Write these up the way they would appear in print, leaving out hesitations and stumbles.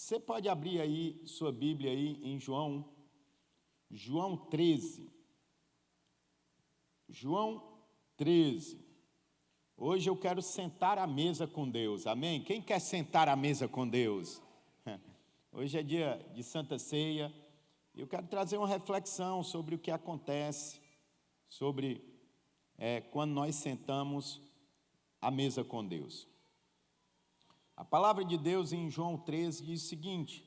Você pode abrir aí sua Bíblia aí em João 13. João 13. Hoje eu quero sentar à mesa com Deus, amém? Quem quer sentar à mesa com Deus? Hoje é dia de Santa Ceia e eu quero trazer uma reflexão sobre o que acontece, sobre quando nós sentamos à mesa com Deus. A palavra de Deus em João 13 diz o seguinte: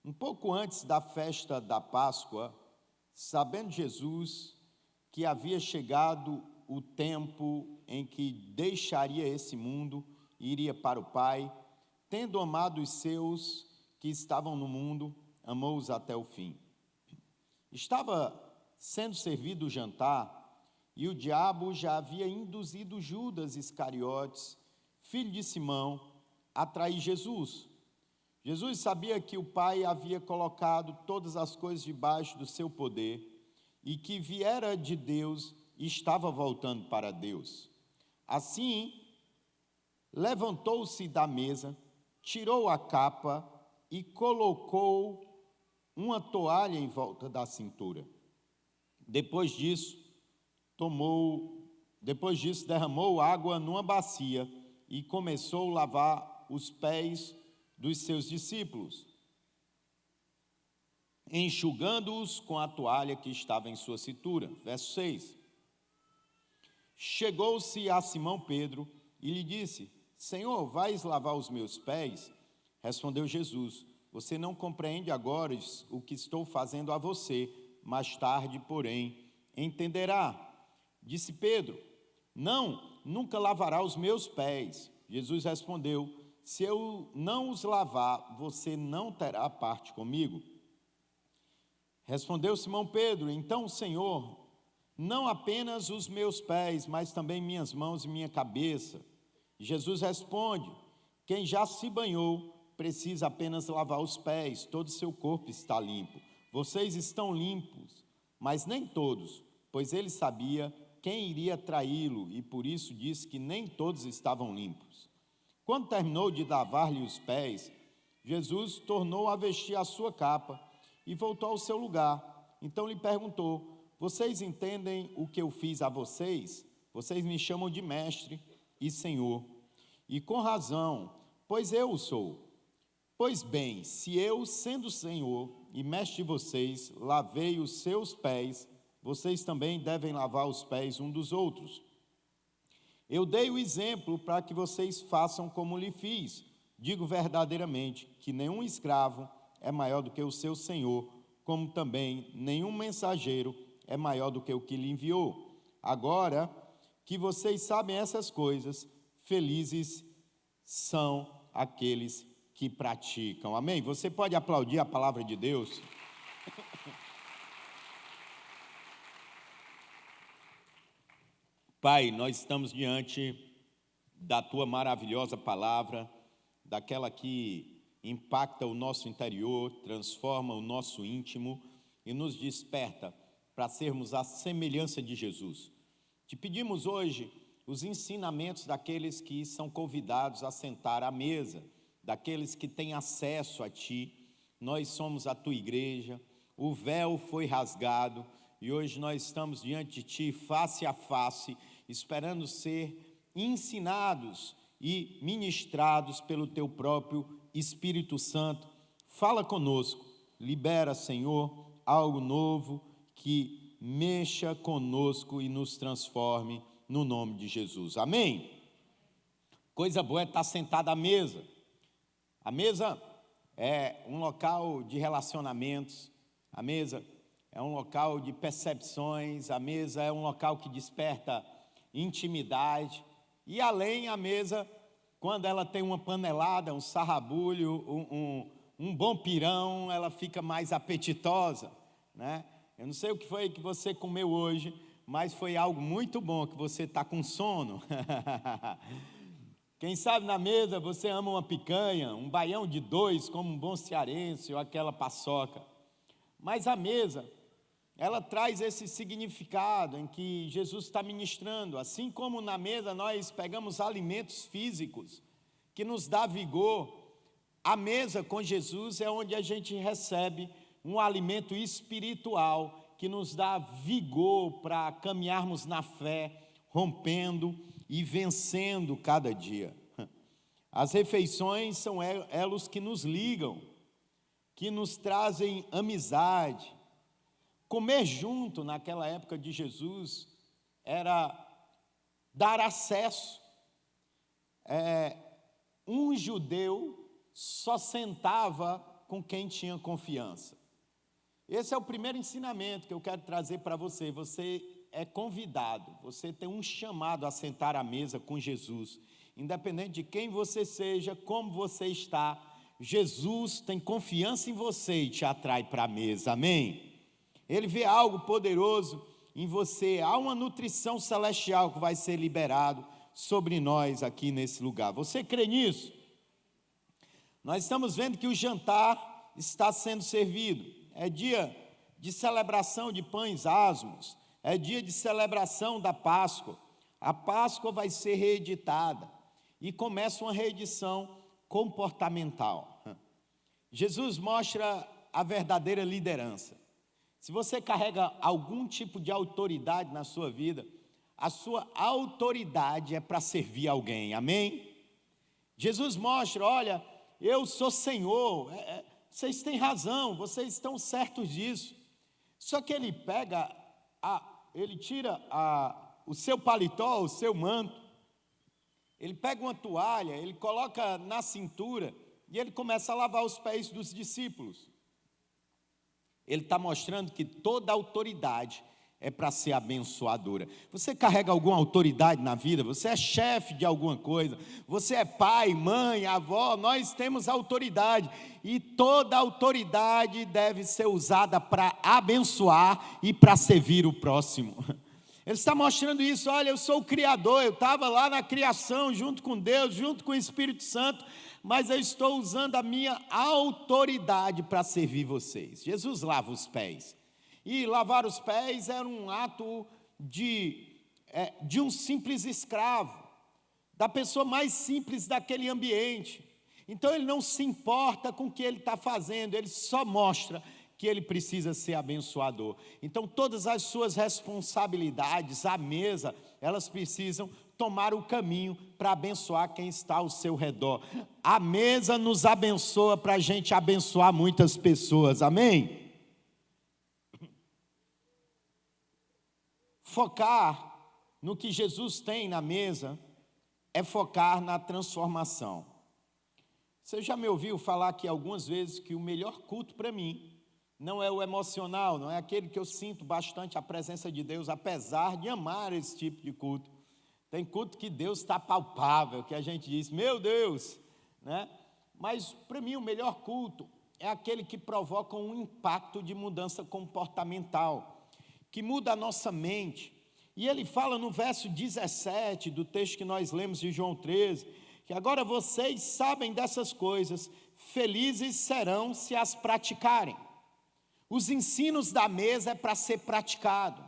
um pouco antes da festa da Páscoa, sabendo Jesus que havia chegado o tempo em que deixaria esse mundo e iria para o Pai, tendo amado os seus que estavam no mundo, amou-os até o fim. Estava sendo servido o jantar, e o diabo já havia induzido Judas Iscariotes, filho de Simão, a trair Jesus. Jesus sabia que o Pai havia colocado todas as coisas debaixo do seu poder e que viera de Deus e estava voltando para Deus. Assim, levantou-se da mesa, tirou a capa e colocou uma toalha em volta da cintura. Depois disso, derramou água numa bacia e começou a lavar os pés dos seus discípulos, enxugando-os com a toalha que estava em sua cintura. Verso 6. Chegou-se a Simão Pedro e lhe disse: Senhor, vais lavar os meus pés? Respondeu Jesus: você não compreende agora o que estou fazendo a você, mais tarde, porém, entenderá. Disse Pedro: não, nunca lavará os meus pés. Jesus respondeu: se eu não os lavar, você não terá parte comigo. Respondeu Simão Pedro: então, Senhor, não apenas os meus pés, mas também minhas mãos e minha cabeça. Jesus responde: quem já se banhou precisa apenas lavar os pés, todo o seu corpo está limpo. Vocês estão limpos, mas nem todos, pois ele sabia quem iria traí-lo e por isso disse que nem todos estavam limpos. Quando terminou de lavar-lhe os pés, Jesus tornou a vestir a sua capa e voltou ao seu lugar. Então lhe perguntou: vocês entendem o que eu fiz a vocês? Vocês me chamam de mestre e senhor, e com razão, pois eu o sou. Pois bem, se eu, sendo senhor e mestre de vocês, lavei os seus pés, vocês também devem lavar os pés um dos outros. Eu dei o exemplo para que vocês façam como lhe fiz. Digo verdadeiramente que nenhum escravo é maior do que o seu senhor, como também nenhum mensageiro é maior do que o que lhe enviou. Agora que vocês sabem essas coisas, felizes são aqueles que praticam. Amém? Você pode aplaudir a palavra de Deus? Pai, nós estamos diante da Tua maravilhosa palavra, daquela que impacta o nosso interior, transforma o nosso íntimo e nos desperta para sermos a semelhança de Jesus. Te pedimos hoje os ensinamentos daqueles que são convidados a sentar à mesa, daqueles que têm acesso a Ti. Nós somos a Tua igreja, o véu foi rasgado e hoje nós estamos diante de Ti, face a face, esperando ser ensinados e ministrados pelo Teu próprio Espírito Santo. Fala conosco, libera, Senhor, algo novo que mexa conosco e nos transforme no nome de Jesus. Amém? Coisa boa é estar sentado à mesa. A mesa é um local de relacionamentos, a mesa é um local de percepções, a mesa é um local que desperta intimidade. E além, a mesa, quando ela tem uma panelada, um sarrabulho, um bom pirão, ela fica mais apetitosa, né? Eu não sei o que foi que você comeu hoje, mas foi algo muito bom, que você está com sono. Quem sabe na mesa você ama uma picanha, um baião de dois, como um bom cearense, ou aquela paçoca. Mas a mesa, ela traz esse significado em que Jesus está ministrando. Assim como na mesa nós pegamos alimentos físicos, que nos dá vigor, A mesa com Jesus é onde a gente recebe um alimento espiritual que nos dá vigor para caminharmos na fé, rompendo e vencendo cada dia. As refeições são elos que nos ligam, que nos trazem amizade. Comer junto, naquela época de Jesus, era dar acesso. Um judeu só sentava com quem tinha confiança. Esse é o primeiro ensinamento que eu quero trazer para você. Você é convidado, você tem um chamado a sentar à mesa com Jesus. Independente de quem você seja, como você está, Jesus tem confiança em você e te atrai para a mesa, amém? Ele vê algo poderoso em você, há uma nutrição celestial que vai ser liberado sobre nós aqui nesse lugar. Você crê nisso? Nós estamos vendo que o jantar está sendo servido. É dia de celebração de pães asmos, é dia de celebração da Páscoa. A Páscoa vai ser reeditada e começa uma reedição comportamental. Jesus mostra a verdadeira liderança. Se você carrega algum tipo de autoridade na sua vida, a sua autoridade é para servir alguém, amém? Jesus mostra, olha, eu sou Senhor, vocês têm razão, vocês estão certos disso. Só que ele pega, ele tira o seu paletó, o seu manto, ele pega uma toalha, ele coloca na cintura e ele começa a lavar os pés dos discípulos. Ele está mostrando que toda autoridade é para ser abençoadora. Você carrega alguma autoridade na vida? Você é chefe de alguma coisa? Você é pai, mãe, avó? Nós temos autoridade. E toda autoridade deve ser usada para abençoar e para servir o próximo. Ele está mostrando isso. Olha, eu sou o Criador. Eu estava lá na criação junto com Deus, junto com o Espírito Santo, mas eu estou usando a minha autoridade para servir vocês. Jesus lava os pés. E lavar os pés era um ato de um simples escravo, da pessoa mais simples daquele ambiente. Então ele não se importa com o que ele está fazendo, ele só mostra que ele precisa ser abençoador. Então todas as suas responsabilidades à mesa, elas precisam tomar o caminho para abençoar quem está ao seu redor. A mesa nos abençoa para a gente abençoar muitas pessoas, amém? Focar no que Jesus tem na mesa é focar na transformação. Você já me ouviu falar aqui algumas vezes que o melhor culto para mim não é o emocional, não é aquele que eu sinto bastante a presença de Deus, apesar de amar esse tipo de culto. Tem culto que Deus está palpável, que a gente diz, meu Deus, né? Mas para mim o melhor culto é aquele que provoca um impacto de mudança comportamental, que muda a nossa mente. E ele fala no verso 17 do texto que nós lemos de João 13, que agora vocês sabem dessas coisas, felizes serão se as praticarem. Os ensinos da mesa é para ser praticado.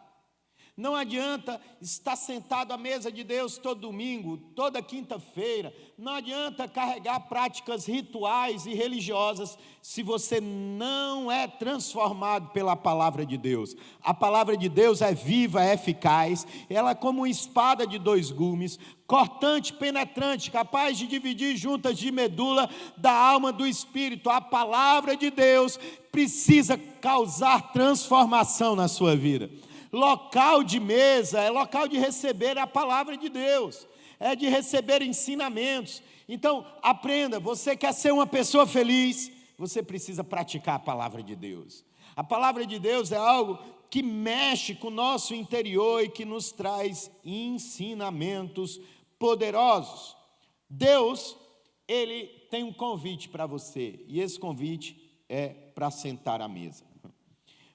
Não adianta estar sentado à mesa de Deus todo domingo, toda quinta-feira. Não adianta carregar práticas rituais e religiosas se você não é transformado pela palavra de Deus. A palavra de Deus é viva, é eficaz. Ela é como uma espada de dois gumes, cortante, penetrante, capaz de dividir juntas de medula da alma do espírito. A palavra de Deus precisa causar transformação na sua vida. Local de mesa é local de receber a palavra de Deus, é de receber ensinamentos. Então, aprenda, você quer ser uma pessoa feliz, você precisa praticar a palavra de Deus. A palavra de Deus é algo que mexe com o nosso interior e que nos traz ensinamentos poderosos. Deus, Ele tem um convite para você, e esse convite é para sentar à mesa.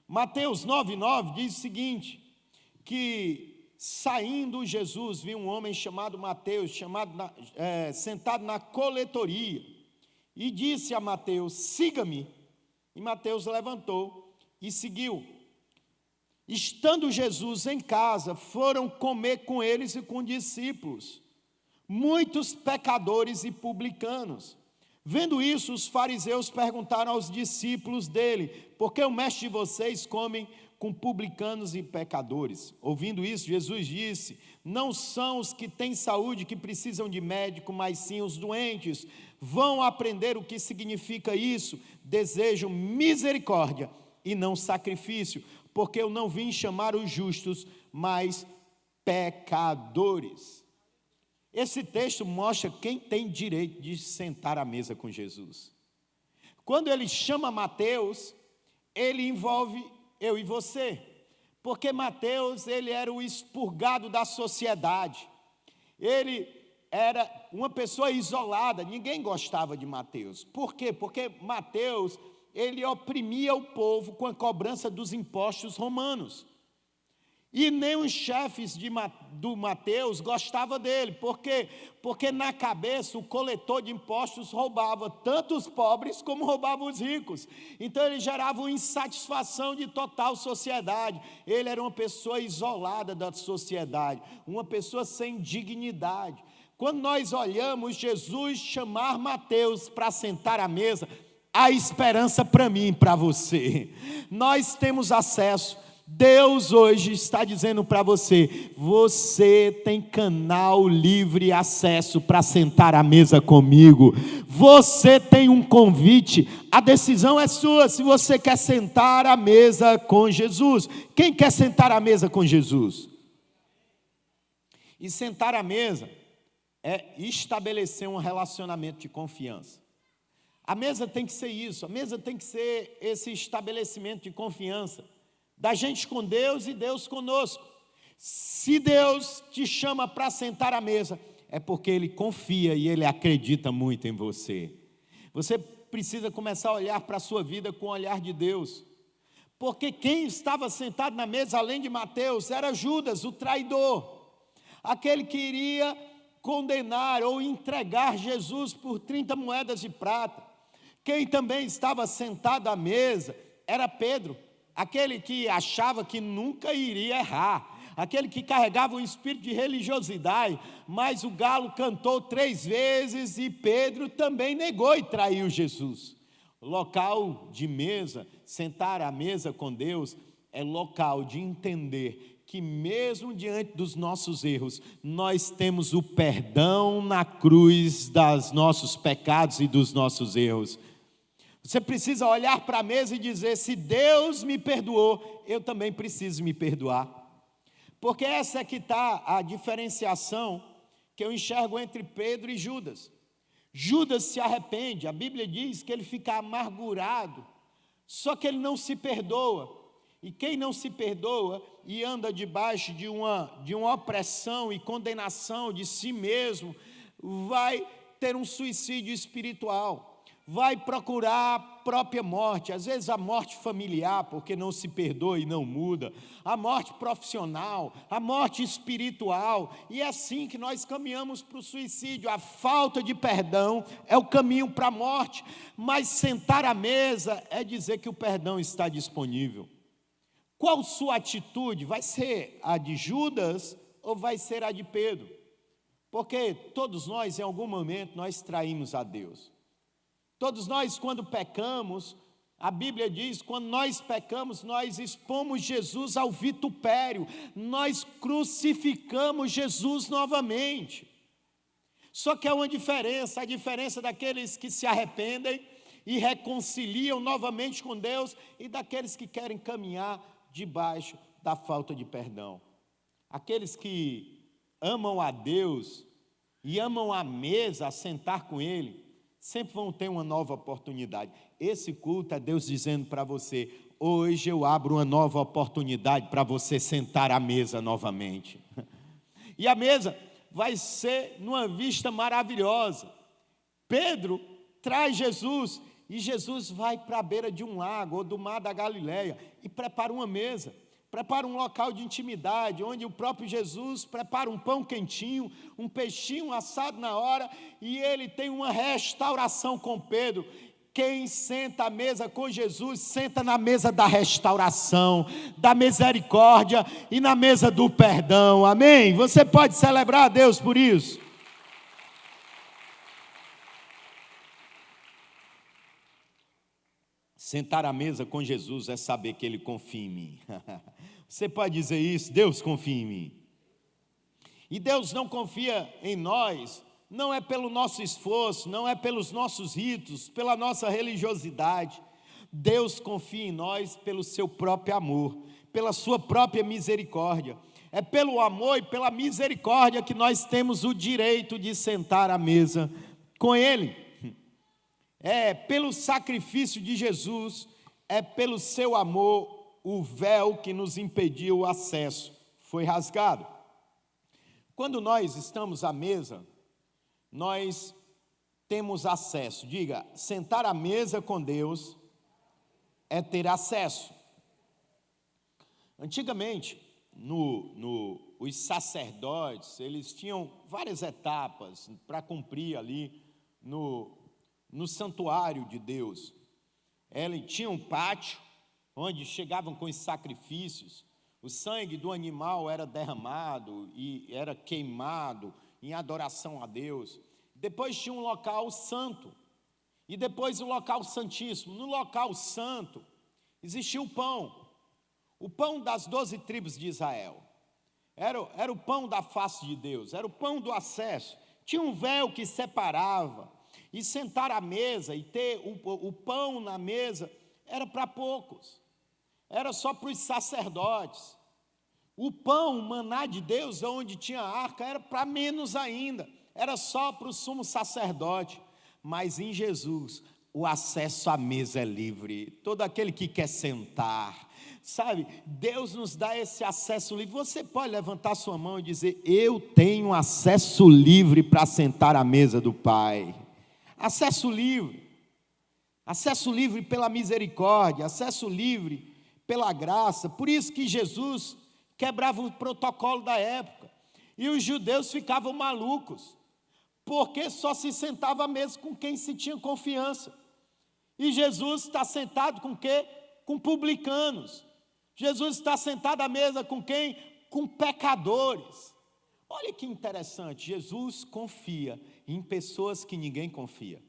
Mateus 9,9 diz o seguinte, que saindo Jesus, viu um homem chamado Mateus, sentado na coletoria, e disse a Mateus, siga-me, e Mateus levantou e seguiu. Estando Jesus em casa, foram comer com eles e com discípulos, muitos pecadores e publicanos, Vendo isso, os fariseus perguntaram aos discípulos dele: por que o mestre de vocês come com publicanos e pecadores? Ouvindo isso, Jesus disse: não são os que têm saúde que precisam de médico, mas sim os doentes. Vão aprender o que significa isso. Desejam misericórdia e não sacrifício, porque eu não vim chamar os justos, mas pecadores. Esse texto mostra quem tem direito de sentar à mesa com Jesus. Quando ele chama Mateus, ele envolve eu e você, porque Mateus, ele era o expurgado da sociedade, ele era uma pessoa isolada, ninguém gostava de Mateus. Por quê? Porque Mateus, ele oprimia o povo com a cobrança dos impostos romanos. E nem os chefes do Mateus gostavam dele. Por quê? Porque na cabeça o coletor de impostos roubava tanto os pobres como roubava os ricos. Então ele gerava uma insatisfação de total sociedade. Ele era uma pessoa isolada da sociedade, uma pessoa sem dignidade. Quando nós olhamos Jesus chamar Mateus para sentar à mesa, há esperança para mim e para você. Nós temos acesso. Deus hoje está dizendo para você: você tem canal livre acesso para sentar à mesa comigo. Você tem um convite, a decisão é sua, se você quer sentar à mesa com Jesus. Quem quer sentar à mesa com Jesus? E sentar à mesa é estabelecer um relacionamento de confiança. A mesa tem que ser isso, a mesa tem que ser esse estabelecimento de confiança da gente com Deus e Deus conosco. Se Deus te chama para sentar à mesa, é porque Ele confia e Ele acredita muito em você. Você precisa começar a olhar para a sua vida com o olhar de Deus. Porque quem estava sentado na mesa, além de Mateus, era Judas, o traidor. Aquele que iria condenar ou entregar Jesus por 30 moedas de prata. Quem também estava sentado à mesa era Pedro, aquele que achava que nunca iria errar, aquele que carregava um espírito de religiosidade, mas o galo cantou 3 vezes e Pedro também negou e traiu Jesus. Local de mesa, sentar à mesa com Deus, é local de entender que mesmo diante dos nossos erros, nós temos o perdão na cruz dos nossos pecados e dos nossos erros. Você precisa olhar para a mesa e dizer: se Deus me perdoou, eu também preciso me perdoar. Porque essa é que está a diferenciação que eu enxergo entre Pedro e Judas. Judas se arrepende, a Bíblia diz que ele fica amargurado, só que ele não se perdoa. E quem não se perdoa e anda debaixo de uma opressão e condenação de si mesmo, vai ter um suicídio espiritual. Vai procurar a própria morte, às vezes a morte familiar, porque não se perdoa e não muda, a morte profissional, a morte espiritual, e é assim que nós caminhamos para o suicídio. A falta de perdão é o caminho para a morte, mas sentar à mesa é dizer que o perdão está disponível. Qual sua atitude? Vai ser a de Judas ou vai ser a de Pedro? Porque todos nós, em algum momento, nós traímos a Deus. Todos nós, quando pecamos, a Bíblia diz, quando nós pecamos, nós expomos Jesus ao vitupério, nós crucificamos Jesus novamente. Só que há uma diferença, a diferença daqueles que se arrependem e reconciliam novamente com Deus e daqueles que querem caminhar debaixo da falta de perdão. Aqueles que amam a Deus e amam a mesa, a sentar com Ele, sempre vão ter uma nova oportunidade. Esse culto é Deus dizendo para você: hoje eu abro uma nova oportunidade para você sentar à mesa novamente. E a mesa vai ser numa vista maravilhosa. Pedro traz Jesus e Jesus vai para a beira de um lago ou do mar da Galileia e prepara uma mesa. Prepara um local de intimidade, onde o próprio Jesus prepara um pão quentinho, um peixinho assado na hora, e ele tem uma restauração com Pedro. Quem senta à mesa com Jesus, senta na mesa da restauração, da misericórdia e na mesa do perdão, amém? Você pode celebrar a Deus por isso. Sentar à mesa com Jesus é saber que Ele confia em mim. Você pode dizer isso? Deus confia em mim. E Deus não confia em nós, não é pelo nosso esforço, não é pelos nossos ritos, pela nossa religiosidade. Deus confia em nós pelo seu próprio amor, pela sua própria misericórdia. É pelo amor e pela misericórdia que nós temos o direito de sentar à mesa com Ele. É pelo sacrifício de Jesus, é pelo seu amor, o véu que nos impediu o acesso foi rasgado. Quando nós estamos à mesa, nós temos acesso. Diga, sentar à mesa com Deus é ter acesso. Antigamente, os sacerdotes, eles tinham várias etapas para cumprir ali no santuário de Deus. Ele tinha um pátio onde chegavam com os sacrifícios. O sangue do animal era derramado e era queimado em adoração a Deus. Depois tinha um local santo e depois o local santíssimo. No local santo existia o pão das 12 tribos de Israel. Era o pão da face de Deus, era o pão do acesso. Tinha um véu que separava. E sentar à mesa e ter o pão na mesa era para poucos, era só para os sacerdotes. O pão, o maná de Deus, onde tinha a arca, era para menos ainda, era só para o sumo sacerdote. Mas em Jesus, o acesso à mesa é livre, todo aquele que quer sentar, sabe, Deus nos dá esse acesso livre. Você pode levantar sua mão e dizer, eu tenho acesso livre para sentar à mesa do Pai. Acesso livre pela misericórdia, acesso livre pela graça. Por isso que Jesus quebrava o protocolo da época, e os judeus ficavam malucos, porque só se sentava à mesa com quem se tinha confiança. E Jesus está sentado com quê? Com publicanos. Jesus está sentado à mesa com quem? Com pecadores. Olha que interessante, Jesus confia em pessoas que ninguém confia.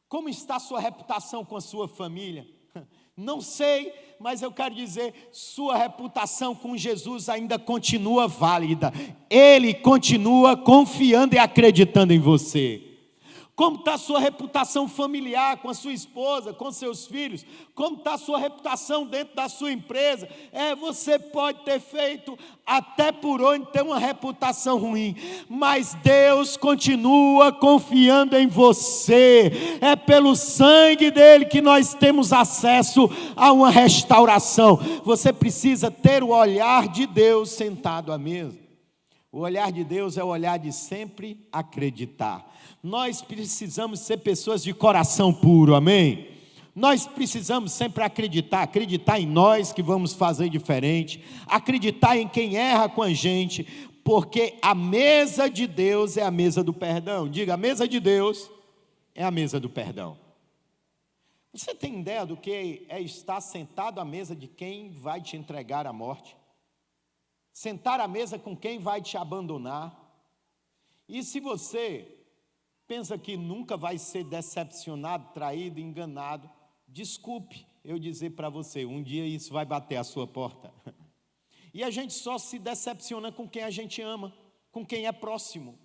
Como está a sua reputação com a sua família? Não sei, mas eu quero dizer, sua reputação com Jesus ainda continua válida. Ele continua confiando e acreditando em você. Como está a sua reputação familiar com a sua esposa, com seus filhos? Como está a sua reputação dentro da sua empresa? Você pode ter feito até por onde ter uma reputação ruim, mas Deus continua confiando em você. É pelo sangue dele que nós temos acesso a uma restauração. Você precisa ter o olhar de Deus sentado à mesa. O olhar de Deus é o olhar de sempre acreditar. Nós precisamos ser pessoas de coração puro, amém? Nós precisamos sempre acreditar em nós que vamos fazer diferente, acreditar em quem erra com a gente, porque a mesa de Deus é a mesa do perdão. Diga, a mesa de Deus é a mesa do perdão. Você tem ideia do que é estar sentado à mesa de quem vai te entregar à morte? Sentar à mesa com quem vai te abandonar? E se você pensa que nunca vai ser decepcionado, traído, enganado, desculpe eu dizer para você, um dia isso vai bater à sua porta. E a gente só se decepciona com quem a gente ama, com quem é próximo.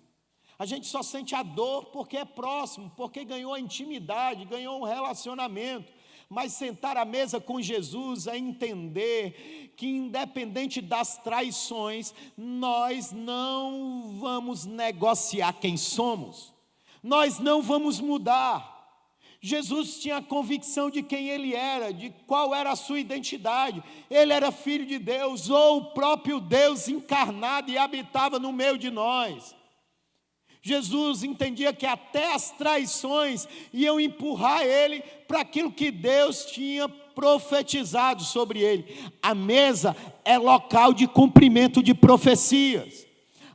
A gente só sente a dor porque é próximo, porque ganhou a intimidade, ganhou um relacionamento. Mas sentar à mesa com Jesus é entender que, independente das traições, nós não vamos negociar quem somos. Nós não vamos mudar. Jesus tinha a convicção de quem ele era, de qual era a sua identidade. Ele era filho de Deus, ou o próprio Deus encarnado e habitava no meio de nós. Jesus entendia que até as traições iam empurrar ele para aquilo que Deus tinha profetizado sobre ele. A mesa é local de cumprimento de profecias.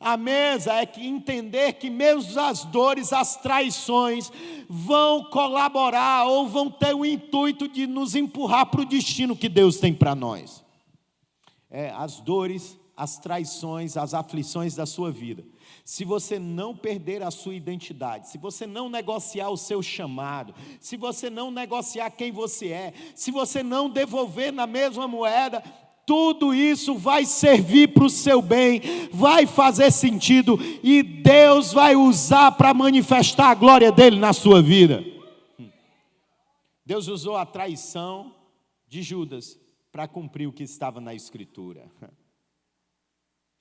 A mesa é que entender que mesmo as dores, as traições vão colaborar ou vão ter o intuito de nos empurrar para o destino que Deus tem para nós. As dores, as traições, as aflições da sua vida se você não perder a sua identidade, se você não negociar o seu chamado, se você não negociar quem você é, se você não devolver na mesma moeda, tudo isso vai servir para o seu bem, vai fazer sentido e Deus vai usar para manifestar a glória dele na sua vida. Deus usou a traição de Judas para cumprir o que estava na Escritura.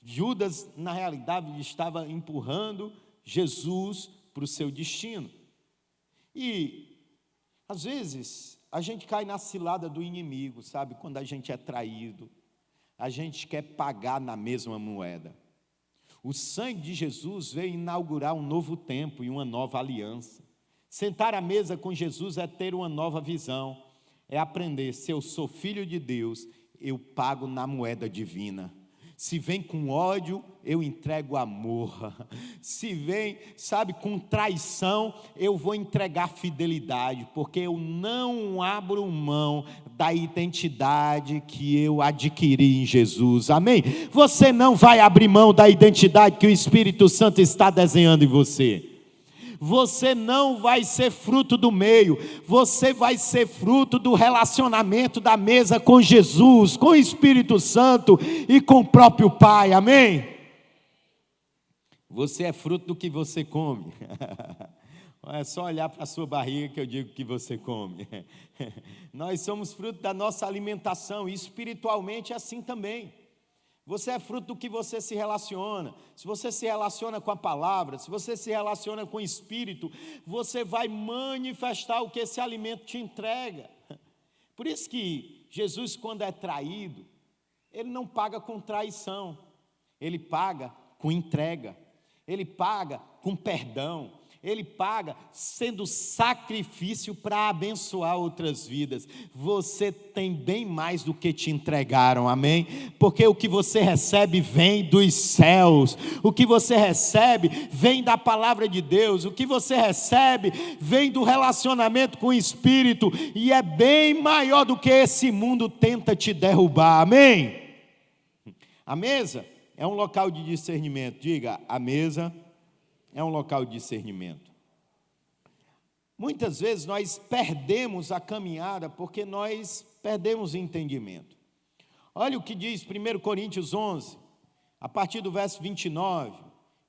Judas, na realidade, estava empurrando Jesus para o seu destino. E, às vezes, a gente cai na cilada do inimigo, sabe? Quando a gente é traído, a gente quer pagar na mesma moeda. O sangue de Jesus veio inaugurar um novo tempo e uma nova aliança. Sentar à mesa com Jesus é ter uma nova visão, é aprender, se eu sou filho de Deus, eu pago na moeda divina. Se vem com ódio, eu entrego amor. Se vem, sabe, com traição, eu vou entregar fidelidade, porque eu não abro mão da identidade que eu adquiri em Jesus. Amém? Você não vai abrir mão da identidade que o Espírito Santo está desenhando em você. Você não vai ser fruto do meio, você vai ser fruto do relacionamento da mesa com Jesus, com o Espírito Santo e com o próprio Pai, amém? Você é fruto do que você come. É só olhar para a sua barriga que eu digo que você come. Nós somos fruto da nossa alimentação e espiritualmente é assim também. Você é fruto do que você se relaciona. Se você se relaciona com a palavra, se você se relaciona com o Espírito, você vai manifestar o que esse alimento te entrega. Por isso que Jesus, quando é traído, ele não paga com traição, ele paga com entrega, ele paga com perdão, ele paga sendo sacrifício para abençoar outras vidas. Você tem bem mais do que te entregaram, amém? Porque o que você recebe vem dos céus, o que você recebe vem da palavra de Deus, o que você recebe vem do relacionamento com o Espírito, e é bem maior do que esse mundo tenta te derrubar, amém? A mesa é um local de discernimento, diga, a mesa é um local de discernimento. Muitas vezes nós perdemos a caminhada porque nós perdemos o entendimento. Olha o que diz 1 Coríntios 11, a partir do verso 29,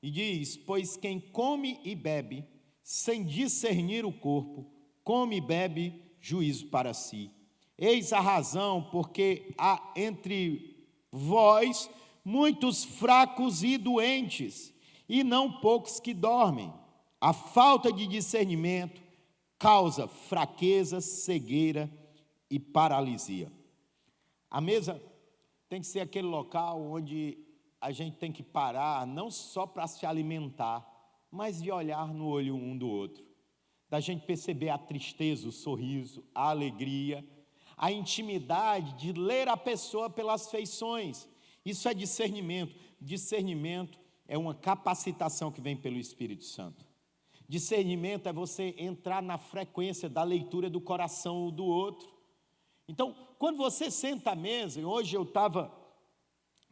e diz: pois quem come e bebe, sem discernir o corpo, come e bebe juízo para si. Eis a razão porque há entre vós muitos fracos e doentes, e não poucos que dormem. A falta de discernimento causa fraqueza, cegueira e paralisia. A mesa tem que ser aquele local onde a gente tem que parar, não só para se alimentar, mas de olhar no olho um do outro. Da gente perceber a tristeza, o sorriso, a alegria, a intimidade de ler a pessoa pelas feições. Isso é discernimento. Discernimento é uma capacitação que vem pelo Espírito Santo. Discernimento é você entrar na frequência da leitura do coração do outro. Então, quando você senta à mesa, e hoje eu estava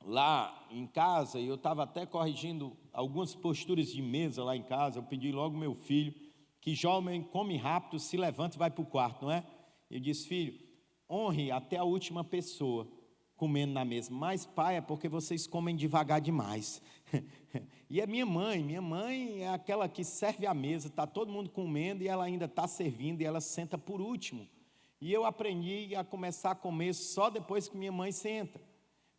lá em casa, e eu estava até corrigindo algumas posturas de mesa lá em casa, eu pedi logo ao meu filho, que jovem come rápido, se levanta e vai para o quarto, não é? Eu disse: filho, honre até a última pessoa comendo na mesa. Mas, pai, é porque vocês comem devagar demais. E é minha mãe é aquela que serve a mesa, está todo mundo comendo e ela ainda está servindo e ela senta por último. E eu aprendi a começar a comer só depois que minha mãe senta,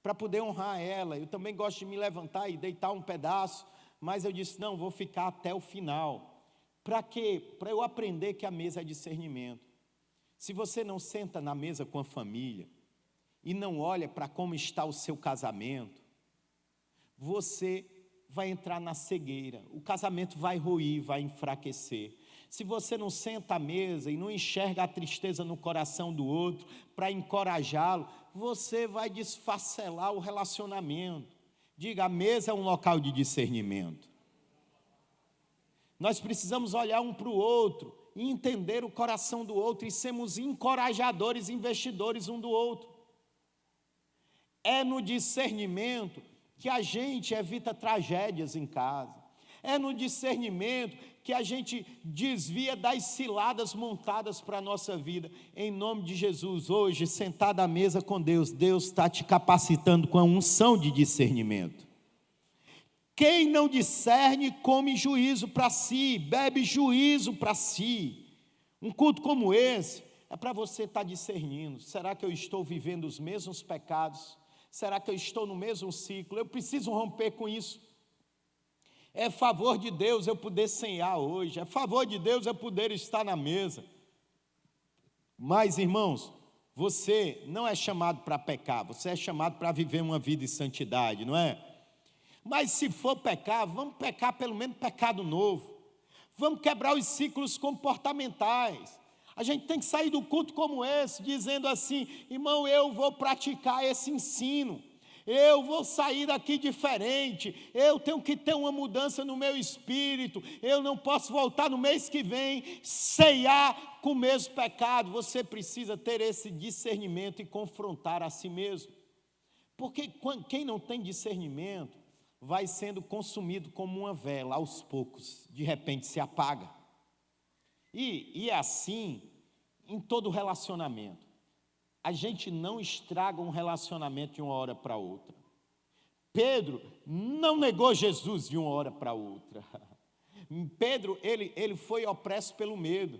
para poder honrar ela. Eu também gosto de me levantar e deitar um pedaço, mas eu disse: não, vou ficar até o final. Para quê? Para eu aprender que a mesa é discernimento. Se você não senta na mesa com a família e não olha para como está o seu casamento, você vai entrar na cegueira, o casamento vai ruir, vai enfraquecer. Se você não senta à mesa e não enxerga a tristeza no coração do outro para encorajá-lo, você vai desfacelar o relacionamento. Diga, a mesa é um local de discernimento. Nós precisamos olhar um para o outro e entender o coração do outro e sermos encorajadores, investidores um do outro. É no discernimento que a gente evita tragédias em casa. É no discernimento que a gente desvia das ciladas montadas para a nossa vida. Em nome de Jesus, hoje, sentado à mesa com Deus, Deus está te capacitando com a unção de discernimento. Quem não discerne, come juízo para si, bebe juízo para si. Um culto como esse é para você estar discernindo. Será que eu estou vivendo os mesmos pecados? Será que eu estou no mesmo ciclo? Eu preciso romper com isso. É favor de Deus eu poder cear hoje, é favor de Deus eu poder estar na mesa. Mas, irmãos, você não é chamado para pecar, você é chamado para viver uma vida de santidade, não é? Mas se for pecar, vamos pecar pelo menos pecado novo. Vamos quebrar os ciclos comportamentais. A gente tem que sair do culto como esse, dizendo assim: irmão, eu vou praticar esse ensino. Eu vou sair daqui diferente, eu tenho que ter uma mudança no meu espírito, eu não posso voltar no mês que vem, ceiar com o mesmo pecado. Você precisa ter esse discernimento e confrontar a si mesmo, porque quem não tem discernimento, vai sendo consumido como uma vela, aos poucos, de repente se apaga, e é assim em todo relacionamento. A gente não estraga um relacionamento de uma hora para outra. Pedro não negou Jesus de uma hora para outra. Pedro, ele foi opresso pelo medo.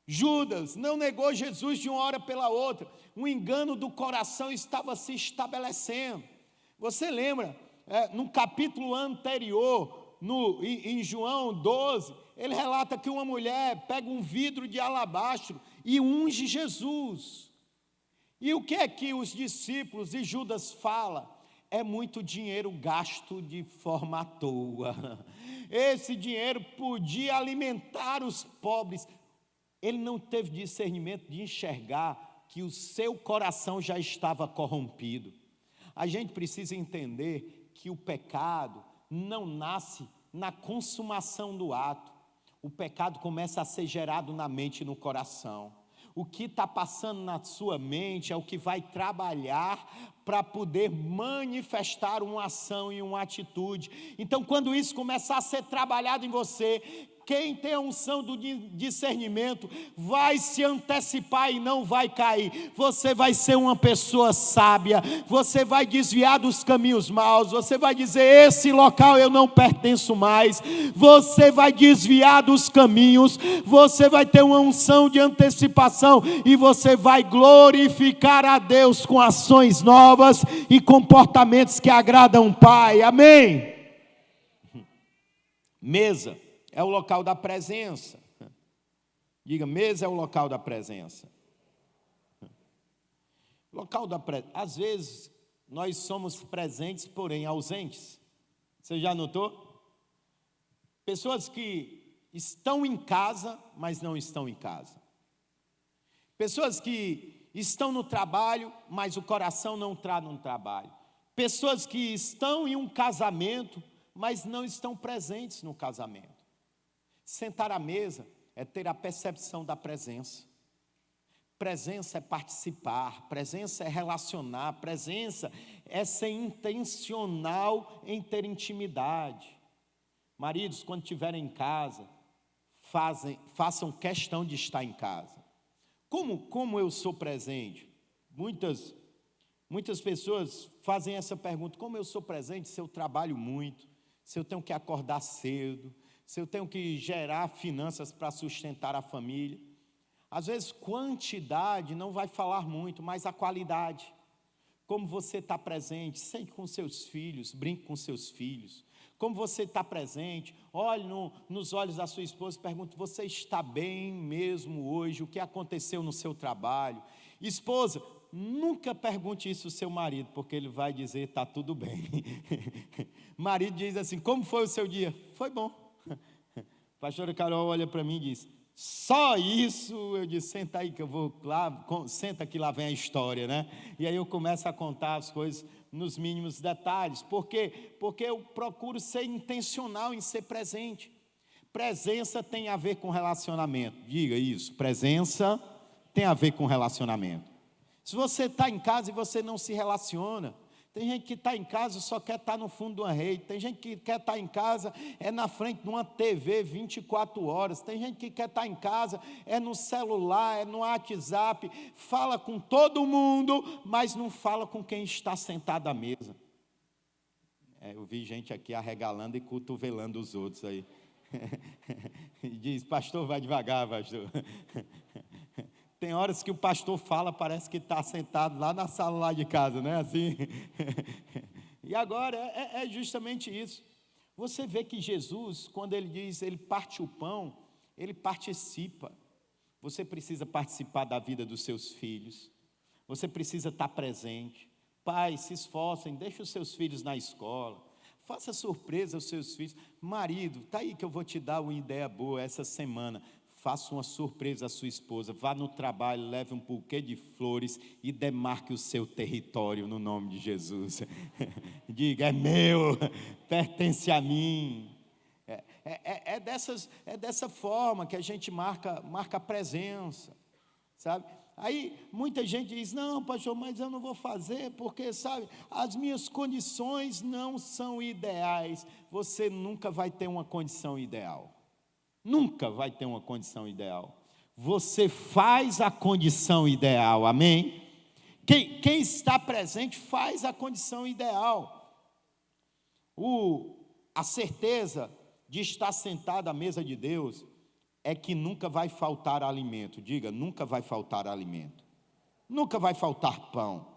Judas não negou Jesus de uma hora pela outra. O engano do coração estava se estabelecendo. Você lembra, no capítulo anterior, em João 12, ele relata que uma mulher pega um vidro de alabastro e unge Jesus. E o que é que os discípulos e Judas falam? É muito dinheiro gasto de forma à toa. Esse dinheiro podia alimentar os pobres. Ele não teve discernimento de enxergar que o seu coração já estava corrompido. A gente precisa entender que o pecado não nasce na consumação do ato. O pecado começa a ser gerado na mente e no coração. O que está passando na sua mente é o que vai trabalhar para poder manifestar uma ação e uma atitude. Então, quando isso começar a ser trabalhado em você, quem tem a unção do discernimento vai se antecipar e não vai cair. Você vai ser uma pessoa sábia, você vai desviar dos caminhos maus, você vai dizer: esse local eu não pertenço mais. Você vai desviar dos caminhos, você vai ter uma unção de antecipação e você vai glorificar a Deus com ações novas e comportamentos que agradam o Pai. Amém? Mesa é o local da presença. Diga, mesa é o local da presença. Local da presença. Às vezes, nós somos presentes, porém ausentes. Você já notou? Pessoas que estão em casa, mas não estão em casa. Pessoas que estão no trabalho, mas o coração não está no trabalho. Pessoas que estão em um casamento, mas não estão presentes no casamento. Sentar à mesa é ter a percepção da presença. Presença é participar, presença é relacionar, presença é ser intencional em ter intimidade. Maridos, quando estiverem em casa, façam questão de estar em casa. Como eu sou presente? Muitas pessoas fazem essa pergunta: como eu sou presente se eu trabalho muito, se eu tenho que acordar cedo, se eu tenho que gerar finanças para sustentar a família? Às vezes, quantidade não vai falar muito, mas a qualidade. Como você está presente, sente com seus filhos, brinque com seus filhos. Como você está presente, olhe nos olhos da sua esposa e pergunte: você está bem mesmo hoje? O que aconteceu no seu trabalho? Esposa, nunca pergunte isso ao seu marido, porque ele vai dizer: está tudo bem. Marido diz assim: como foi o seu dia? Foi bom. A pastora Carol olha para mim e diz: só isso? Eu disse: senta aí que eu vou lá, senta que lá vem a história, né? E aí eu começo a contar as coisas nos mínimos detalhes. Por quê? Porque eu procuro ser intencional em ser presente. Presença tem a ver com relacionamento. Diga isso: presença tem a ver com relacionamento. Se você está em casa e você não se relaciona, Tem gente que está em casa e só quer estar no fundo de uma rede. Tem gente que quer estar em casa, é na frente de uma TV 24 horas. Tem gente que quer estar em casa, é no celular, é no WhatsApp. Fala com todo mundo, mas não fala com quem está sentado à mesa. Eu vi gente aqui arregalando e cotovelando os outros aí. E diz, pastor, vai devagar, pastor. Tem horas que o pastor fala, parece que está sentado lá na sala lá de casa, não é assim? E agora é justamente isso. Você vê que Jesus, quando ele diz, ele parte o pão, ele participa. Você precisa participar da vida dos seus filhos. Você precisa estar presente. Pais, se esforcem, deixe os seus filhos na escola. Faça surpresa aos seus filhos. Marido, está aí que eu vou te dar uma ideia boa essa semana. Faça uma surpresa à sua esposa, vá no trabalho, leve um buquê de flores e demarque o seu território no nome de Jesus. Diga, é meu, pertence a mim. É dessa forma que a gente marca a presença, sabe? Aí muita gente diz, não, pastor, mas eu não vou fazer, porque, sabe, as minhas condições não são ideais. Você nunca vai ter uma condição ideal. Nunca vai ter uma condição ideal. Você faz a condição ideal, amém? Quem está presente faz a condição ideal. A certeza de estar sentado à mesa de Deus é que nunca vai faltar alimento. Diga, nunca vai faltar alimento. Nunca vai faltar pão.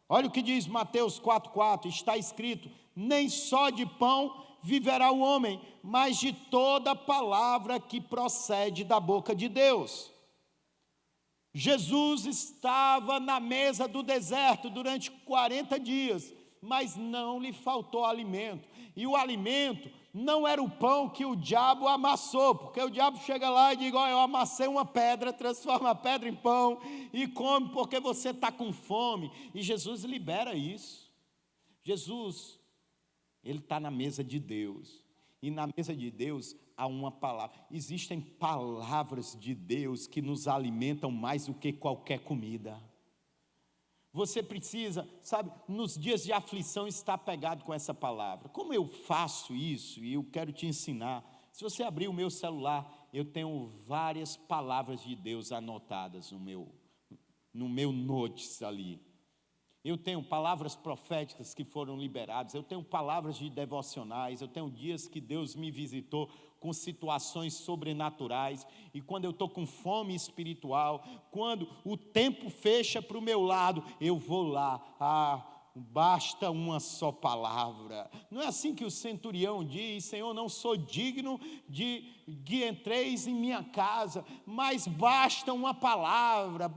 Olha o que diz Mateus 4,4, está escrito, nem só de pão viverá o homem, mas de toda palavra que procede da boca de Deus. Jesus estava na mesa do deserto durante 40 dias, mas não lhe faltou alimento. E o alimento não era o pão que o diabo amassou, porque o diabo chega lá e diz, eu amassei uma pedra, transforma a pedra em pão e come porque você está com fome. E Jesus libera isso. Jesus, ele está na mesa de Deus, e na mesa de Deus há uma palavra. Existem palavras de Deus que nos alimentam mais do que qualquer comida. Você precisa, sabe, nos dias de aflição estar pegado com essa palavra. Como eu faço isso? E eu quero te ensinar. Se você abrir o meu celular, eu tenho várias palavras de Deus anotadas no meu notes ali. Eu tenho palavras proféticas que foram liberadas, eu tenho palavras de devocionais, eu tenho dias que Deus me visitou com situações sobrenaturais, e quando eu estou com fome espiritual, quando o tempo fecha para o meu lado, eu vou lá, basta uma só palavra. Não é assim que o centurião diz, Senhor, não sou digno de que entreis em minha casa, mas basta uma palavra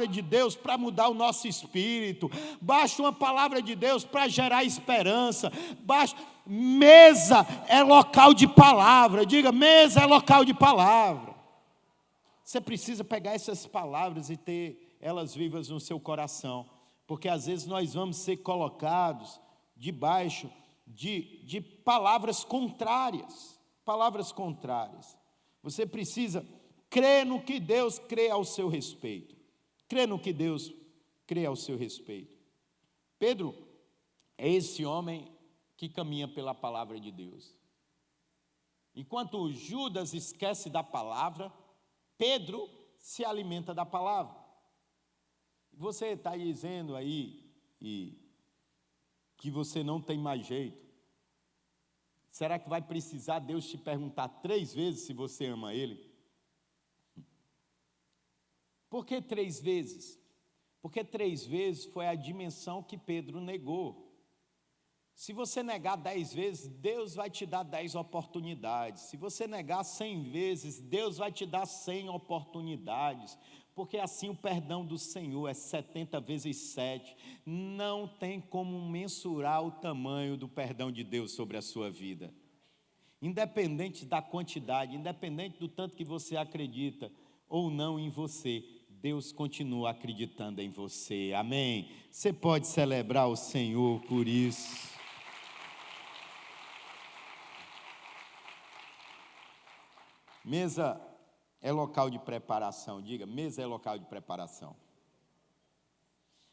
de Deus para mudar o nosso espírito, basta uma palavra de Deus para gerar esperança, mesa é local de palavra, diga, mesa é local de palavra. Você precisa pegar essas palavras e ter elas vivas no seu coração, porque às vezes nós vamos ser colocados debaixo de palavras contrárias. Palavras contrárias. Você precisa crer no que Deus crê ao seu respeito. Crer no que Deus crê ao seu respeito. Pedro é esse homem que caminha pela palavra de Deus. Enquanto Judas esquece da palavra, Pedro se alimenta da palavra. Você está dizendo aí que você não tem mais jeito. Será que vai precisar Deus te perguntar 3 vezes se você ama Ele? Por que 3 vezes? Porque 3 vezes foi a dimensão que Pedro negou. Se você negar 10 vezes, Deus vai te dar 10 oportunidades. Se você negar 100 vezes, Deus vai te dar 100 oportunidades. Porque assim o perdão do Senhor é 70 vezes 7. Não tem como mensurar o tamanho do perdão de Deus sobre a sua vida. Independente da quantidade, independente do tanto que você acredita ou não em você, Deus continua acreditando em você. Amém? Você pode celebrar o Senhor por isso. Mesa é local de preparação. Diga, mesa é local de preparação.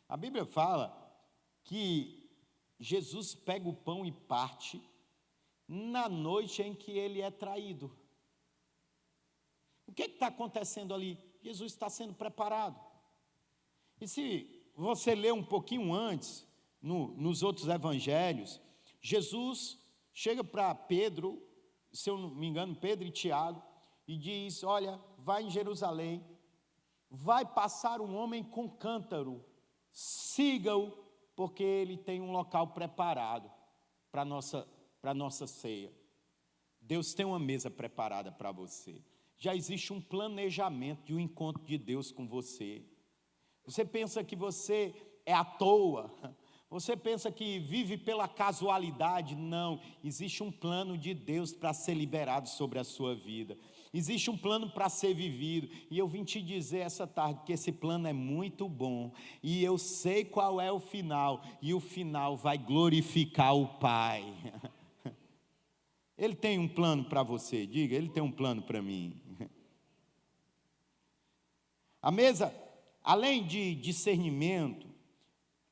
A Bíblia fala que Jesus pega o pão e parte na noite em que ele é traído. O que está acontecendo ali? Jesus está sendo preparado. E se você ler um pouquinho antes, nos outros evangelhos, Jesus chega para Pedro, se eu não me engano, Pedro e Tiago, e diz: olha, vai em Jerusalém, vai passar um homem com cântaro, siga-o, porque ele tem um local preparado para a nossa ceia. Deus tem uma mesa preparada para você. Já existe um planejamento de um encontro de Deus com você. Você pensa que você é à toa, você pensa que vive pela casualidade. Não, existe um plano de Deus para ser liberado sobre a sua vida. Existe um plano para ser vivido, e eu vim te dizer essa tarde que esse plano é muito bom, e eu sei qual é o final, e o final vai glorificar o Pai. Ele tem um plano para você, diga, Ele tem um plano para mim. A mesa, além de discernimento,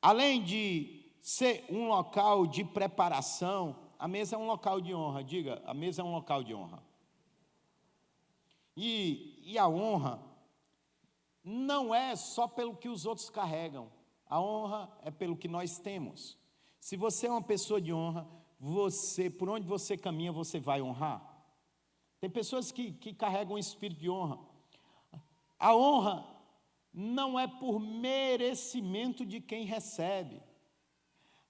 além de ser um local de preparação, a mesa é um local de honra, diga, a mesa é um local de honra. E a honra não é só pelo que os outros carregam, a honra é pelo que nós temos. Se você é uma pessoa de honra, por onde você caminha, você vai honrar. Tem pessoas que carregam um espírito de honra. A honra não é por merecimento de quem recebe,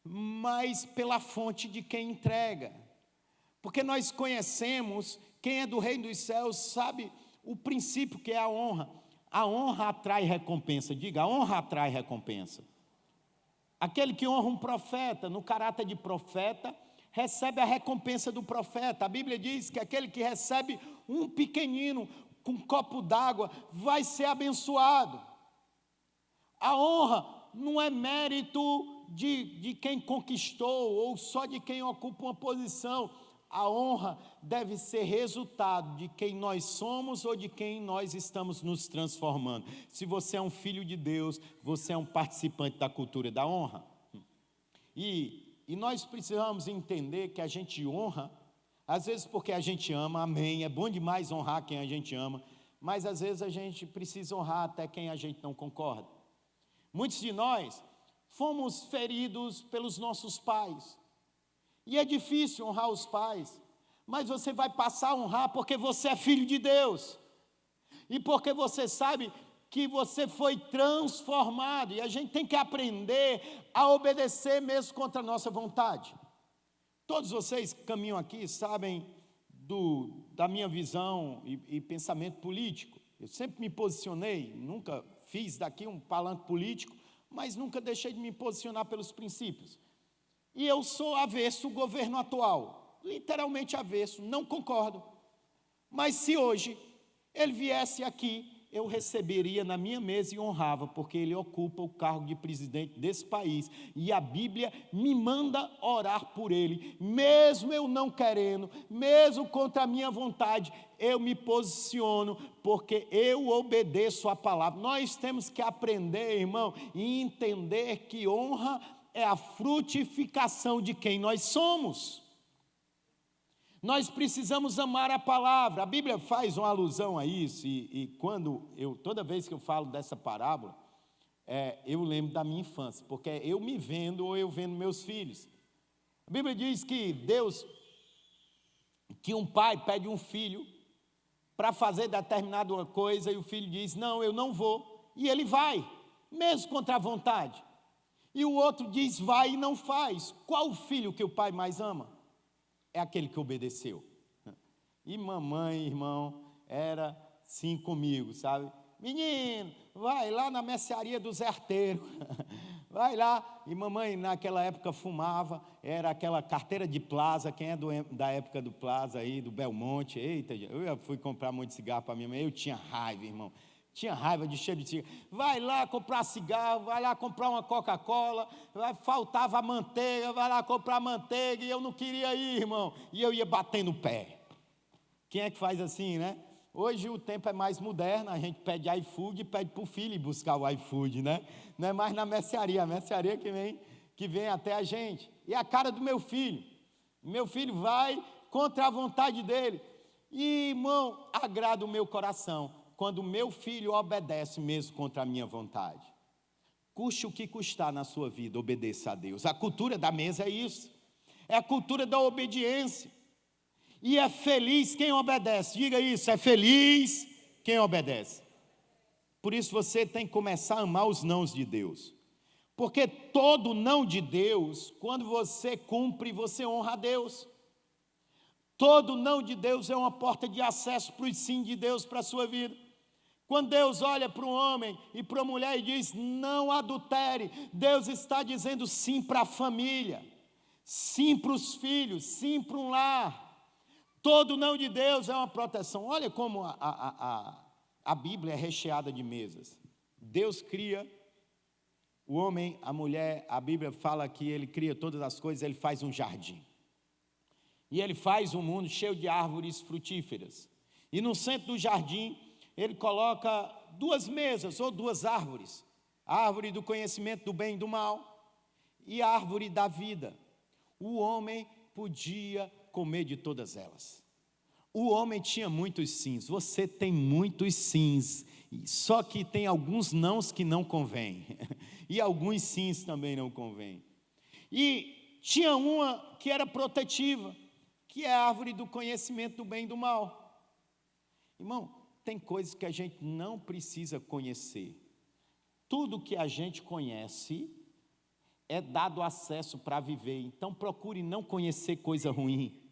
mas pela fonte de quem entrega. Porque nós conhecemos, quem é do reino dos céus sabe o princípio que é a honra. A honra atrai recompensa, diga, a honra atrai recompensa. Aquele que honra um profeta, no caráter de profeta, recebe a recompensa do profeta. A Bíblia diz que aquele que recebe um pequenino com um copo d'água vai ser abençoado. A honra não é mérito de quem conquistou ou só de quem ocupa uma posição. A honra deve ser resultado de quem nós somos ou de quem nós estamos nos transformando. Se você é um filho de Deus, você é um participante da cultura da honra. E nós precisamos entender que a gente honra, às vezes porque a gente ama, amém, é bom demais honrar quem a gente ama, mas às vezes a gente precisa honrar até quem a gente não concorda. Muitos de nós fomos feridos pelos nossos pais. E é difícil honrar os pais, mas você vai passar a honrar porque você é filho de Deus. E porque você sabe que você foi transformado. E a gente tem que aprender a obedecer mesmo contra a nossa vontade. Todos vocês que caminham aqui sabem da minha visão e pensamento político. Eu sempre me posicionei, nunca fiz daqui um palanque político, mas nunca deixei de me posicionar pelos princípios. E eu sou avesso ao governo atual, literalmente avesso, não concordo. Mas se hoje ele viesse aqui, eu receberia na minha mesa e honrava, porque ele ocupa o cargo de presidente desse país. E a Bíblia me manda orar por ele, mesmo eu não querendo, mesmo contra a minha vontade, eu me posiciono, porque eu obedeço a palavra. Nós temos que aprender, irmão, e entender que honra é a frutificação de quem nós somos. Nós precisamos amar a palavra. A Bíblia faz uma alusão a isso, e toda vez que eu falo dessa parábola, eu lembro da minha infância, porque eu me vendo ou eu vendo meus filhos. A Bíblia diz que um pai pede um filho para fazer determinada coisa, e o filho diz, não, eu não vou, e ele vai, mesmo contra a vontade. E o outro diz, vai e não faz. Qual o filho que o pai mais ama? É aquele que obedeceu. E mamãe, irmão, era assim comigo, sabe? Menino, vai lá na mercearia do Zé Arteiro. Vai lá. E mamãe, naquela época, fumava. Era aquela carteira de Plaza. Quem é da época do Plaza aí, do Belmonte? Eita, eu fui comprar muito cigarro para minha mãe. Eu tinha raiva, irmão. Tinha raiva de cheiro de cigarro. Vai lá comprar cigarro, vai lá comprar uma Coca-Cola, faltava manteiga, vai lá comprar manteiga, e eu não queria ir, irmão. E eu ia batendo o pé. Quem é que faz assim, né? Hoje o tempo é mais moderno, a gente pede iFood e pede para o filho buscar o iFood, né? Não é mais na mercearia, a mercearia que vem até a gente. E a cara do meu filho. Meu filho vai contra a vontade dele. E, irmão, agrada o meu coração quando o meu filho obedece mesmo contra a minha vontade. Custe o que custar na sua vida, obedeça a Deus. A cultura da mesa é isso. É a cultura da obediência. E é feliz quem obedece. Diga isso, é feliz quem obedece. Por isso você tem que começar a amar os nãos de Deus. Porque todo não de Deus, quando você cumpre, você honra a Deus. Todo não de Deus é uma porta de acesso para o sim de Deus para a sua vida. Quando Deus olha para um homem e para uma mulher e diz, não adultere, Deus está dizendo sim para a família, sim para os filhos, sim para um lar. Todo não de Deus é uma proteção. Olha como a Bíblia é recheada de mesas. Deus cria o homem, a mulher, a Bíblia fala que ele cria todas as coisas, ele faz um jardim. E ele faz um mundo cheio de árvores frutíferas. E no centro do jardim, ele coloca 2 mesas ou 2 árvores. A árvore do conhecimento do bem e do mal e a árvore da vida. O homem podia comer de todas elas. O homem tinha muitos sims, você tem muitos sims, só que tem alguns nãos que não convém, e alguns sims também não convém. E tinha uma que era protetiva, que é a árvore do conhecimento do bem e do mal. Irmão, tem coisas que a gente não precisa conhecer. Tudo que a gente conhece é dado acesso para viver. Então procure não conhecer coisa ruim.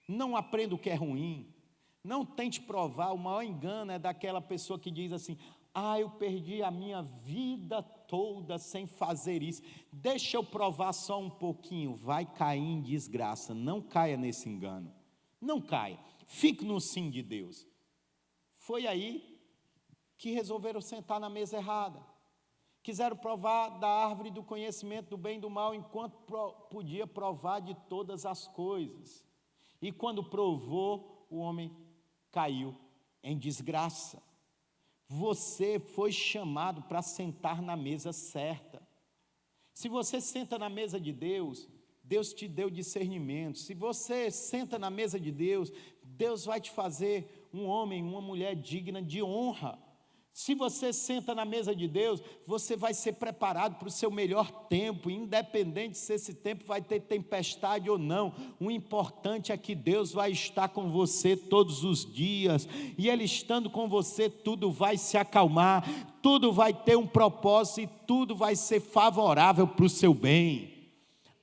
Não aprenda o que é ruim. Não tente provar. O maior engano é daquela pessoa que diz assim, eu perdi a minha vida toda sem fazer isso. Deixa eu provar só um pouquinho. Vai cair em desgraça. Não caia nesse engano. Não caia. Fique no sim de Deus. Foi aí que resolveram sentar na mesa errada. Quiseram provar da árvore do conhecimento do bem e do mal, enquanto podia provar de todas as coisas. E quando provou, o homem caiu em desgraça. Você foi chamado para sentar na mesa certa. Se você senta na mesa de Deus, Deus te deu discernimento. Se você senta na mesa de Deus, Deus vai te fazer um homem, uma mulher digna de honra. Se você senta na mesa de Deus, você vai ser preparado para o seu melhor tempo, independente se esse tempo vai ter tempestade ou não. O importante é que Deus vai estar com você todos os dias, e Ele estando com você, tudo vai se acalmar, tudo vai ter um propósito, e tudo vai ser favorável para o seu bem.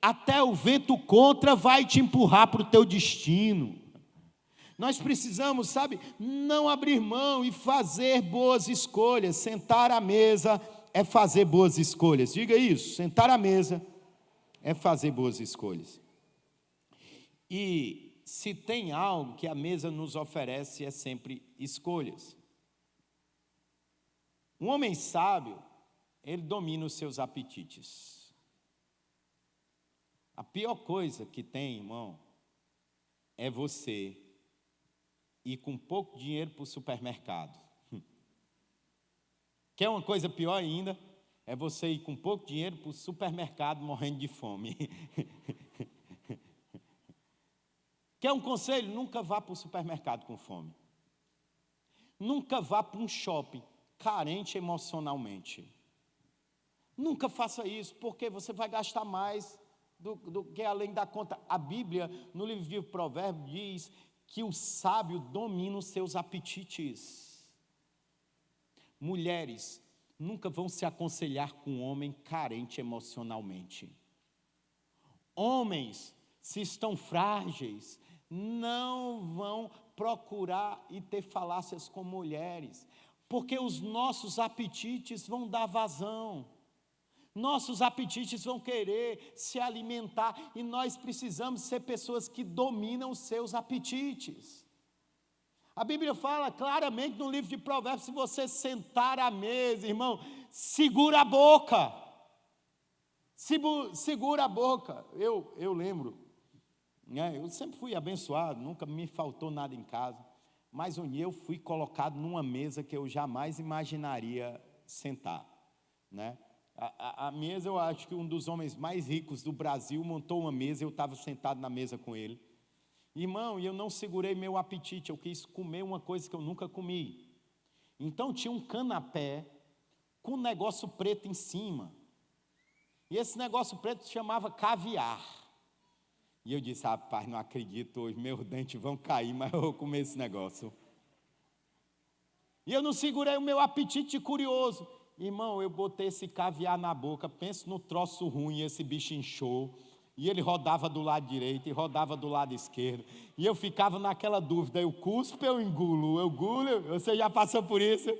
Até o vento contra vai te empurrar para o teu destino. Nós precisamos, não abrir mão e fazer boas escolhas. Sentar à mesa é fazer boas escolhas. Diga isso, sentar à mesa é fazer boas escolhas. E se tem algo que a mesa nos oferece, é sempre escolhas. Um homem sábio, ele domina os seus apetites. A pior coisa que tem, irmão, é você ir com pouco dinheiro para o supermercado. Quer uma coisa pior ainda? É você ir com pouco dinheiro para o supermercado morrendo de fome. Quer um conselho? Nunca vá para o supermercado com fome. Nunca vá para um shopping carente emocionalmente. Nunca faça isso, porque você vai gastar mais do que além da conta. A Bíblia, no livro de Provérbios, diz que o sábio domina os seus apetites. Mulheres nunca vão se aconselhar com um homem carente emocionalmente. Homens, se estão frágeis, não vão procurar e ter falácias com mulheres, porque os nossos apetites vão dar vazão. Nossos apetites vão querer se alimentar, e nós precisamos ser pessoas que dominam os seus apetites. A Bíblia fala claramente no livro de Provérbios, se você sentar à mesa, irmão, segura a boca. Segura a boca. Eu lembro, eu sempre fui abençoado, nunca me faltou nada em casa, mas um dia eu fui colocado numa mesa que eu jamais imaginaria sentar, A mesa, eu acho que um dos homens mais ricos do Brasil montou uma mesa, eu estava sentado na mesa com ele. Irmão, e eu não segurei meu apetite, eu quis comer uma coisa que eu nunca comi. Então tinha um canapé com um negócio preto em cima. E esse negócio preto se chamava caviar. E eu disse, rapaz, não acredito hoje, meus dentes vão cair, mas eu vou comer esse negócio. E eu não segurei o meu apetite curioso. Irmão, eu botei esse caviar na boca, penso no troço ruim, esse bicho inchou. E ele rodava do lado direito e rodava do lado esquerdo. E eu ficava naquela dúvida, eu cuspo, eu engulo, eu engulo. Você já passou por isso?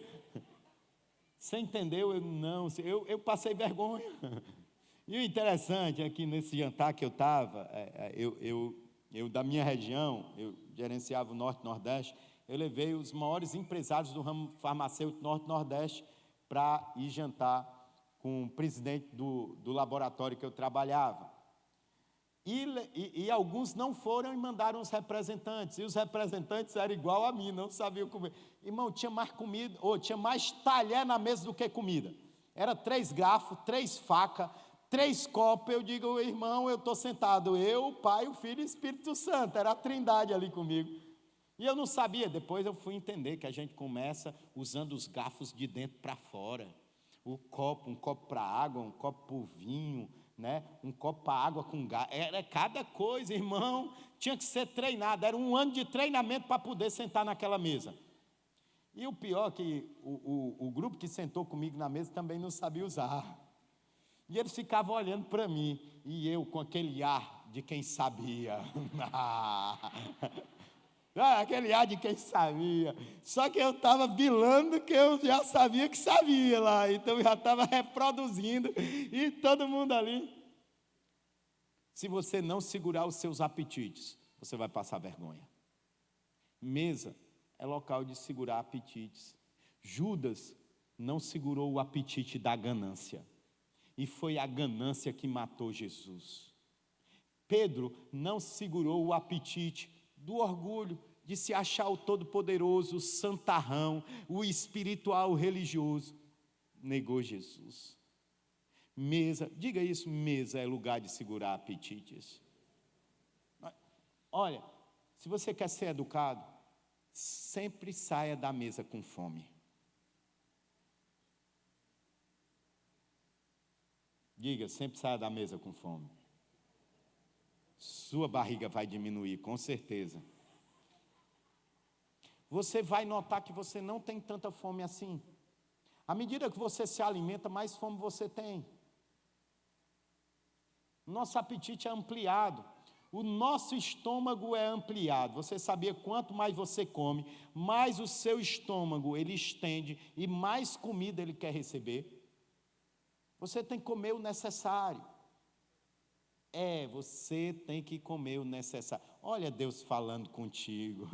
Você entendeu? Eu passei vergonha. E o interessante é que nesse jantar que eu estava, eu da minha região, eu gerenciava o Norte e Nordeste, eu levei os maiores empresários do ramo farmacêutico Norte e Nordeste para ir jantar com o presidente do laboratório que eu trabalhava. E alguns não foram e mandaram os representantes. E os representantes eram igual a mim, não sabiam comer. Irmão, tinha mais comida, ou tinha mais talher na mesa do que comida. Era 3 garfos, 3 facas, 3 copos. Eu digo, irmão, eu estou sentado. Eu, o Pai, o Filho e o Espírito Santo. Era a trindade ali comigo. E eu não sabia. Depois eu fui entender que a gente começa usando os garfos de dentro para fora. Um copo para água, um copo para o vinho, né? Um copo para água com gás. Era cada coisa, irmão. Tinha que ser treinado. Era um ano de treinamento para poder sentar naquela mesa. E o pior é que o grupo que sentou comigo na mesa também não sabia usar. E eles ficavam olhando para mim. E eu com aquele ar de quem sabia. Aquele ar de quem sabia. Só que eu estava bilando que eu já sabia que sabia lá. Então eu já estava reproduzindo. E todo mundo ali. Se você não segurar os seus apetites, você vai passar vergonha. Mesa é local de segurar apetites. Judas não segurou o apetite da ganância. E foi a ganância que matou Jesus. Pedro não segurou o apetite do orgulho, de se achar o todo-poderoso, o santarrão, o espiritual religioso. Negou Jesus. Mesa, diga isso, mesa é lugar de segurar apetites. Olha, se você quer ser educado, sempre saia da mesa com fome. Diga, sempre saia da mesa com fome. Sua barriga vai diminuir, com certeza. Você vai notar que você não tem tanta fome assim. À medida que você se alimenta, mais fome você tem. Nosso apetite é ampliado. O nosso estômago é ampliado. Você sabia quanto mais você come, mais o seu estômago ele estende e mais comida ele quer receber? Você tem que comer o necessário. Você tem que comer o necessário. Olha Deus falando contigo.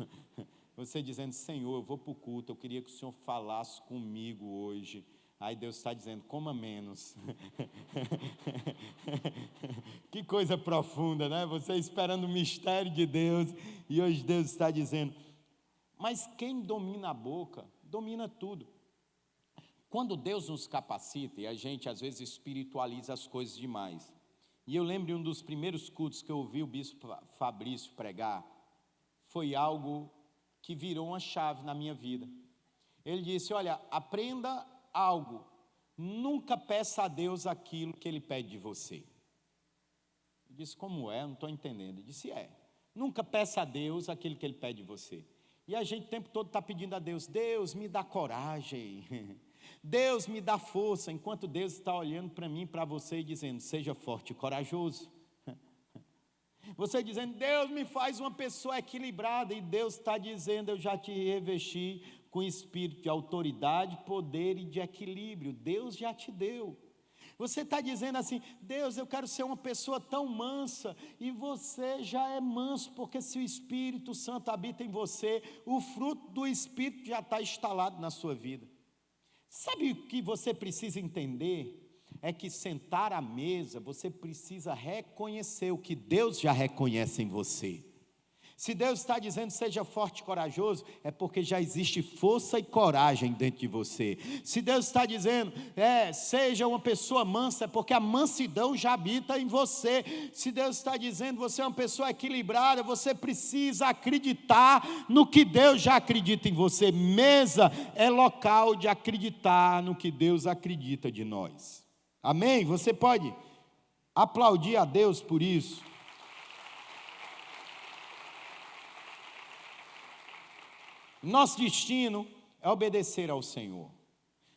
Você dizendo, Senhor, eu vou para o culto, eu queria que o Senhor falasse comigo hoje. Aí Deus está dizendo, coma menos. Que coisa profunda, né? Você esperando o mistério de Deus, e hoje Deus está dizendo, mas quem domina a boca, domina tudo. Quando Deus nos capacita, e a gente às vezes espiritualiza as coisas demais. E eu lembro de um dos primeiros cultos que eu ouvi o bispo Fabrício pregar, foi algo que virou uma chave na minha vida. Ele disse, olha, aprenda algo, nunca peça a Deus aquilo que Ele pede de você. Eu disse, como é? Eu não estou entendendo. Ele disse, nunca peça a Deus aquilo que Ele pede de você. E a gente o tempo todo está pedindo a Deus, Deus me dá coragem, Deus me dá força, enquanto Deus está olhando para mim, para você e dizendo, seja forte e corajoso. Você dizendo, Deus me faz uma pessoa equilibrada, e Deus está dizendo, eu já te revesti com espírito de autoridade, poder e de equilíbrio. Deus já te deu. Você está dizendo assim, Deus, eu quero ser uma pessoa tão mansa, e você já é manso, porque se o Espírito Santo habita em você, o fruto do Espírito já está instalado na sua vida. Sabe o que você precisa entender? É que sentar à mesa, você precisa reconhecer o que Deus já reconhece em você. Se Deus está dizendo seja forte e corajoso, é porque já existe força e coragem dentro de você. Se Deus está dizendo seja uma pessoa mansa, é porque a mansidão já habita em você. Se Deus está dizendo você é uma pessoa equilibrada, você precisa acreditar no que Deus já acredita em você. Mesa é local de acreditar no que Deus acredita de nós. Amém? Você pode aplaudir a Deus por isso. Nosso destino é obedecer ao Senhor.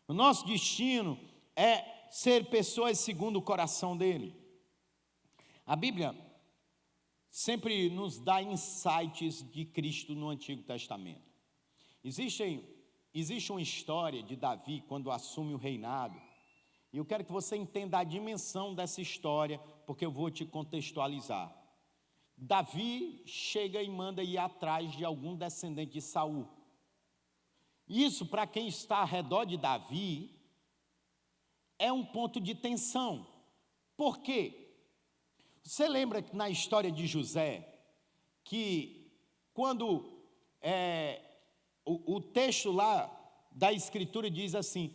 O nosso destino é ser pessoas segundo o coração dEle. A Bíblia sempre nos dá insights de Cristo no Antigo Testamento. Existe uma história de Davi quando assume o reinado. E eu quero que você entenda a dimensão dessa história, porque eu vou te contextualizar. Davi chega e manda ir atrás de algum descendente de Saul. Isso, para quem está ao redor de Davi, é um ponto de tensão. Por quê? Você lembra que na história de José, que quando o texto lá da Escritura diz assim,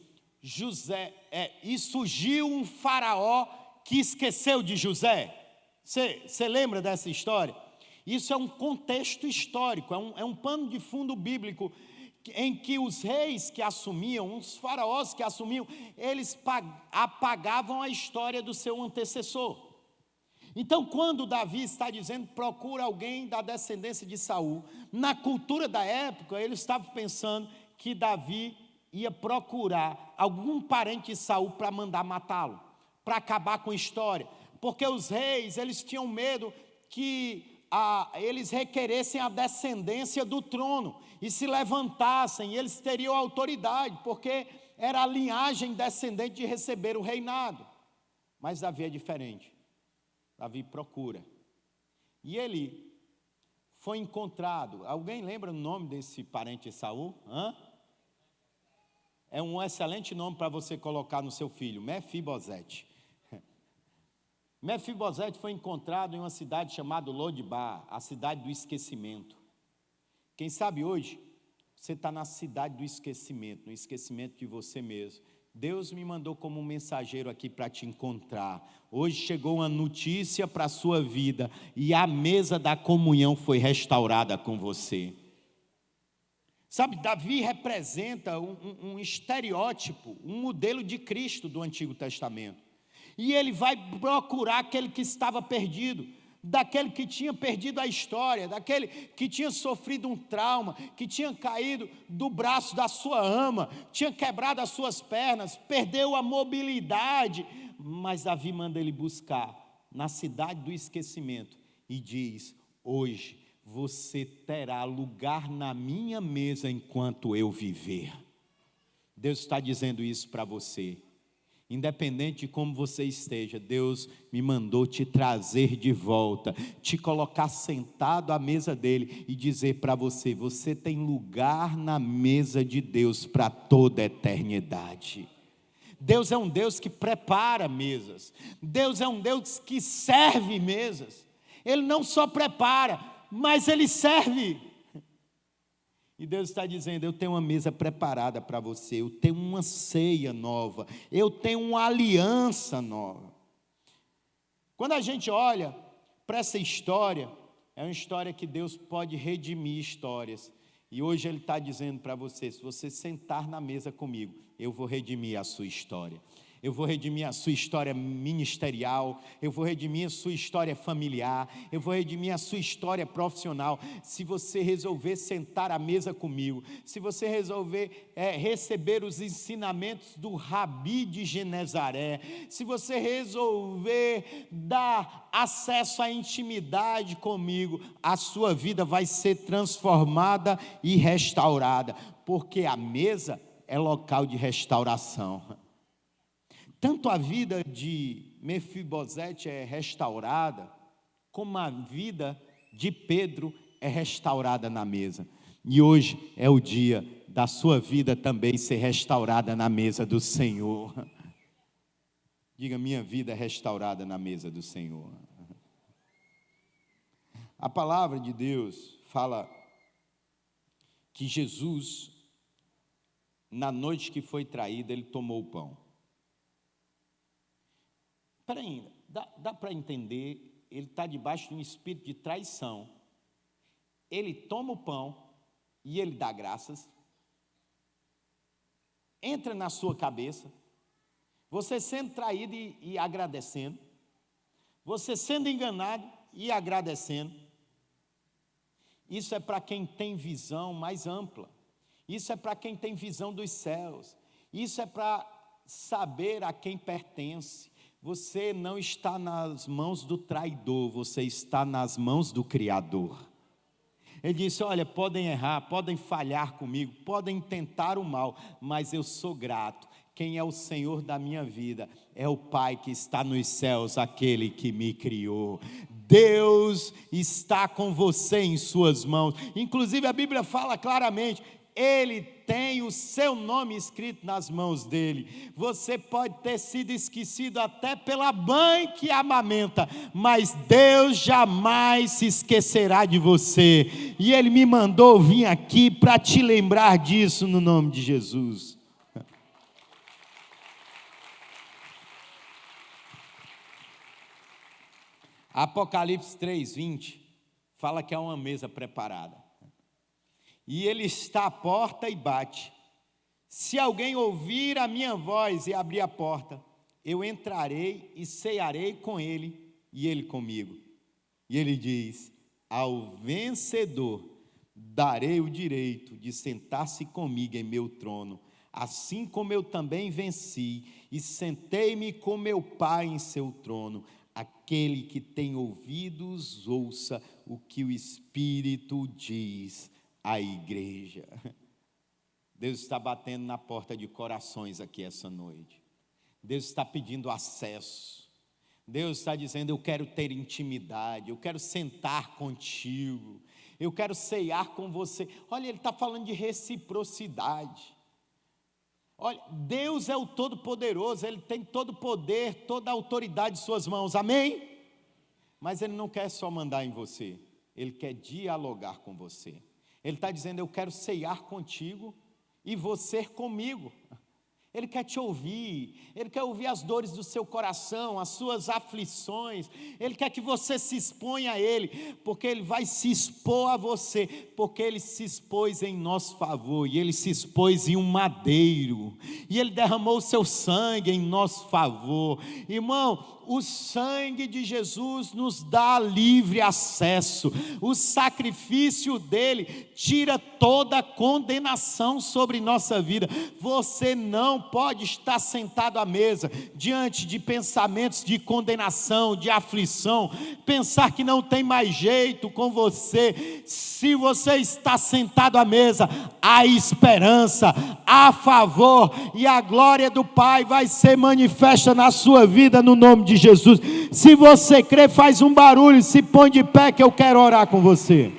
e surgiu um faraó que esqueceu de José. Você lembra dessa história? Isso é um contexto histórico, é um pano de fundo bíblico, em que os reis que assumiam, os faraós que assumiam, eles apagavam a história do seu antecessor. Então, quando Davi está dizendo, procura alguém da descendência de Saul, na cultura da época, ele estava pensando que Davi ia procurar algum parente de Saul para mandar matá-lo, para acabar com a história, porque os reis, eles tinham medo que eles requeressem a descendência do trono, e se levantassem, eles teriam autoridade, porque era a linhagem descendente de receber o reinado. Mas Davi é diferente. Davi procura, e ele foi encontrado. Alguém lembra o nome desse parente de Saul? É um excelente nome para você colocar no seu filho, Mefibosete. Mefibosete foi encontrado em uma cidade chamada Lodibar, a cidade do esquecimento. Quem sabe hoje, você está na cidade do esquecimento, no esquecimento de você mesmo. Deus me mandou como um mensageiro aqui para te encontrar. Hoje chegou uma notícia para a sua vida, e a mesa da comunhão foi restaurada com você. Sabe, Davi representa um estereótipo, um modelo de Cristo do Antigo Testamento. E ele vai procurar aquele que estava perdido, daquele que tinha perdido a história, daquele que tinha sofrido um trauma, que tinha caído do braço da sua ama, tinha quebrado as suas pernas, perdeu a mobilidade. Mas Davi manda ele buscar na cidade do esquecimento e diz, hoje você terá lugar na minha mesa enquanto eu viver. Deus está dizendo isso para você. Independente de como você esteja, Deus me mandou te trazer de volta, te colocar sentado à mesa dele e dizer para você, você tem lugar na mesa de Deus para toda a eternidade. Deus é um Deus que prepara mesas, Deus é um Deus que serve mesas. Ele não só prepara, mas Ele serve. E Deus está dizendo, eu tenho uma mesa preparada para você, eu tenho uma ceia nova, eu tenho uma aliança nova. Quando a gente olha para essa história, é uma história que Deus pode redimir histórias. E hoje Ele está dizendo para você, se você sentar na mesa comigo, eu vou redimir a sua história. Eu vou redimir a sua história ministerial, eu vou redimir a sua história familiar, eu vou redimir a sua história profissional. Se você resolver sentar à mesa comigo, se você resolver receber os ensinamentos do Rabi de Genezaré, se você resolver dar acesso à intimidade comigo, a sua vida vai ser transformada e restaurada, porque a mesa é local de restauração. Tanto a vida de Mefibosete é restaurada, como a vida de Pedro é restaurada na mesa. E hoje é o dia da sua vida também ser restaurada na mesa do Senhor. Diga, minha vida é restaurada na mesa do Senhor. A palavra de Deus fala que Jesus, na noite que foi traído, ele tomou o pão. Espera aí, dá para entender, ele está debaixo de um espírito de traição. Ele toma o pão e ele dá graças. Entra na sua cabeça, você sendo traído e agradecendo, você sendo enganado e agradecendo. Isso é para quem tem visão mais ampla, isso é para quem tem visão dos céus, isso é para saber a quem pertence. Você não está nas mãos do traidor, você está nas mãos do Criador. Ele disse, olha, podem errar, podem falhar comigo, podem tentar o mal, mas eu sou grato. Quem é o Senhor da minha vida é o Pai que está nos céus, aquele que me criou. Deus está com você em suas mãos. Inclusive a Bíblia fala claramente, Ele tem o seu nome escrito nas mãos dele. Você pode ter sido esquecido até pela mãe que amamenta, mas Deus jamais se esquecerá de você. E Ele me mandou vir aqui para te lembrar disso no nome de Jesus. Apocalipse 3:20 fala que há uma mesa preparada. E Ele está à porta e bate. Se alguém ouvir a minha voz e abrir a porta, eu entrarei e cearei com ele e ele comigo. E Ele diz, ao vencedor darei o direito de sentar-se comigo em meu trono, assim como eu também venci e sentei-me com meu Pai em seu trono. Aquele que tem ouvidos, ouça o que o Espírito diz à igreja. Deus está batendo na porta de corações aqui essa noite. Deus está pedindo acesso. Deus está dizendo, eu quero ter intimidade, eu quero sentar contigo, eu quero ceiar com você. Olha, Ele está falando de reciprocidade. Olha, Deus é o Todo-Poderoso, Ele tem todo o poder, toda a autoridade em suas mãos, amém? Mas Ele não quer só mandar em você, Ele quer dialogar com você. Ele está dizendo, eu quero ceiar contigo e você comigo. Ele quer te ouvir, Ele quer ouvir as dores do seu coração, as suas aflições. Ele quer que você se exponha a Ele, porque Ele vai se expor a você, porque Ele se expôs em nosso favor, e Ele se expôs em um madeiro, e Ele derramou o seu sangue em nosso favor. Irmão, o sangue de Jesus nos dá livre acesso, o sacrifício dele tira toda a condenação sobre nossa vida. Você não pode estar sentado à mesa, diante de pensamentos de condenação, de aflição, pensar que não tem mais jeito com você. Se você está sentado à mesa, há esperança, há favor, e a glória do Pai vai ser manifesta na sua vida no nome de Jesus. Se você crê, faz um barulho, se põe de pé que eu quero orar com você.